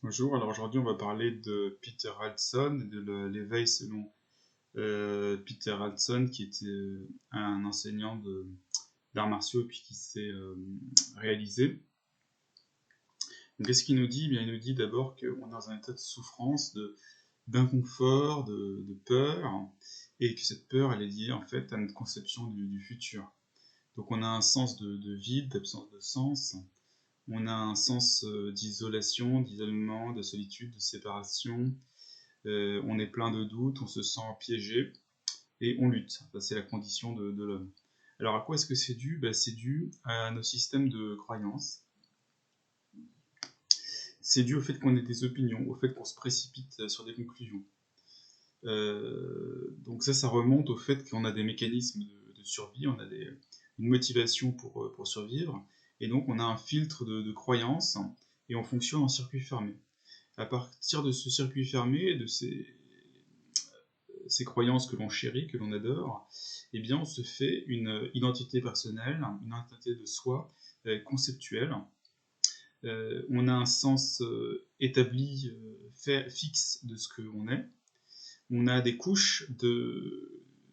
Bonjour, alors aujourd'hui on va parler de Peter Hudson, de l'éveil selon Peter Hudson, qui était un enseignant d'arts martiaux et puis qui s'est réalisé. Donc qu'est-ce qu'il nous dit? Bien, il nous dit d'abord qu'on est dans un état de souffrance, d'inconfort, de peur, et que cette peur elle est liée en fait à notre conception du futur. Donc on a un sens de vide, d'absence de sens. On a un sens d'isolation, d'isolement, de solitude, de séparation. On est plein de doutes, on se sent piégé et on lutte. Ça, c'est la condition de l'homme. Alors à quoi est-ce que c'est dû? C'est dû à nos systèmes de croyances. C'est dû au fait qu'on ait des opinions, au fait qu'on se précipite sur des conclusions. Donc ça remonte au fait qu'on a des mécanismes de survie, on a une motivation pour survivre, et donc on a un filtre de croyances, et on fonctionne en circuit fermé. À partir de ce circuit fermé, de ces croyances que l'on chérit, que l'on adore, eh bien on se fait une identité personnelle, une identité de soi conceptuelle. On a un sens établi, fixe de ce que l'on est. On a des couches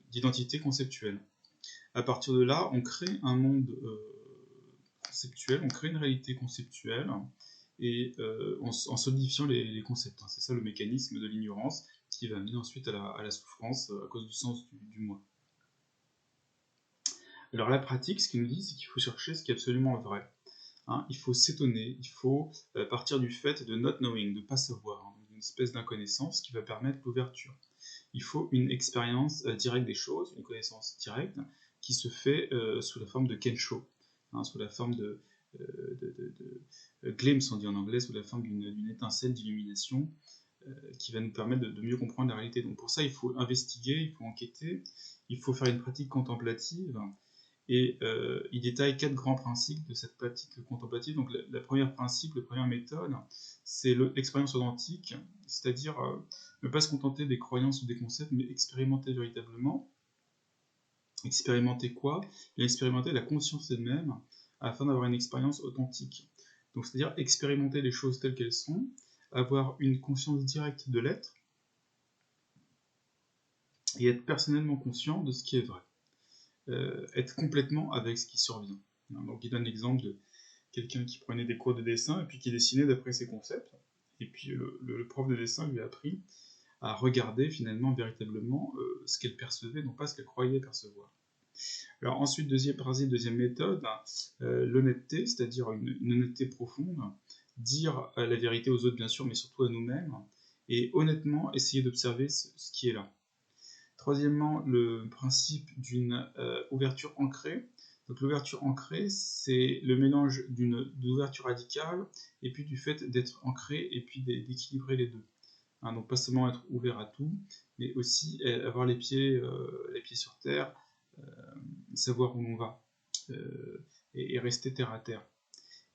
d'identité conceptuelle. À partir de là, on crée un monde conceptuel, on crée une réalité conceptuelle, et en solidifiant les concepts. C'est ça le mécanisme de l'ignorance qui va amener ensuite à la souffrance à cause du sens du moi. Alors la pratique, ce qu'il nous dit, c'est qu'il faut chercher ce qui est absolument vrai. Il faut s'étonner, il faut partir du fait de not knowing, de ne pas savoir, d'une espèce d'inconnaissance qui va permettre l'ouverture. Il faut une expérience directe des choses, une connaissance directe qui se fait sous la forme de kensho, sous la forme de glimpse, on dit en anglais, sous la forme d'une étincelle d'illumination qui va nous permettre de mieux comprendre la réalité. Donc pour ça, il faut investiguer, il faut enquêter, il faut faire une pratique contemplative, et il détaille 4 grands principes de cette pratique contemplative. Donc la première principe, la première méthode, c'est l'expérience authentique, c'est-à-dire ne pas se contenter des croyances ou des concepts, mais expérimenter véritablement. Expérimenter quoi? Et expérimenter la conscience elle-même afin d'avoir une expérience authentique. Donc c'est-à-dire expérimenter les choses telles qu'elles sont, avoir une conscience directe de l'être, et être personnellement conscient de ce qui est vrai. Être complètement avec ce qui survient. Donc il donne l'exemple de quelqu'un qui prenait des cours de dessin et puis qui dessinait d'après ses concepts. Et puis le prof de dessin lui a appris à regarder finalement véritablement ce qu'elle percevait, non pas ce qu'elle croyait percevoir. Alors ensuite, deuxième principe, deuxième méthode, l'honnêteté, c'est-à-dire une honnêteté profonde, dire la vérité aux autres bien sûr, mais surtout à nous-mêmes, et honnêtement essayer d'observer ce qui est là. Troisièmement, le principe d'une ouverture ancrée. Donc l'ouverture ancrée, c'est le mélange d'ouverture radicale et puis du fait d'être ancré et puis d'équilibrer les deux. Donc pas seulement être ouvert à tout, mais aussi avoir les pieds sur terre, savoir où l'on va, et rester terre à terre.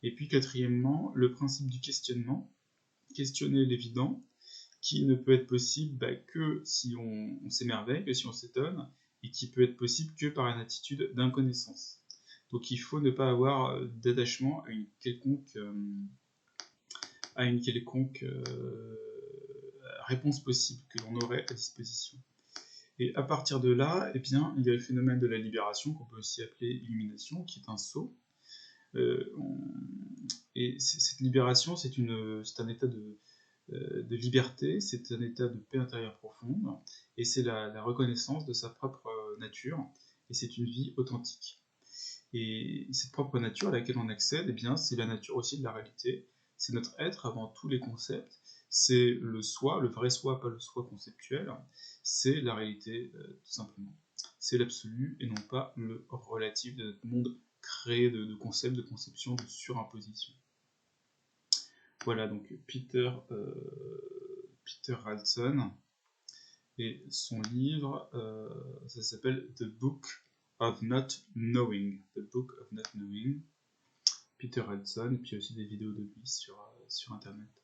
Et puis quatrièmement, le principe du questionnement, questionner l'évident, qui ne peut être possible que si on s'émerveille, que si on s'étonne, et qui peut être possible que par une attitude d'inconnaissance. Donc il faut ne pas avoir d'attachement à une quelconque réponse possible que l'on aurait à disposition. Et à partir de là, eh bien, il y a le phénomène de la libération, qu'on peut aussi appeler illumination, qui est un saut. Et cette libération, c'est un état de liberté, c'est un état de paix intérieure profonde, et c'est la reconnaissance de sa propre nature, et c'est une vie authentique. Et cette propre nature à laquelle on accède, eh bien, c'est la nature aussi de la réalité, c'est notre être avant tous les concepts, c'est le soi, le vrai soi, pas le soi conceptuel, c'est la réalité tout simplement. C'est l'absolu et non pas le relatif de notre monde créé de concepts, de conceptions, de surimposition. Voilà, donc Peter Hudson, et son livre, ça s'appelle The Book of Not Knowing. The Book of Not Knowing. Peter Hudson, et puis aussi des vidéos de lui sur Internet.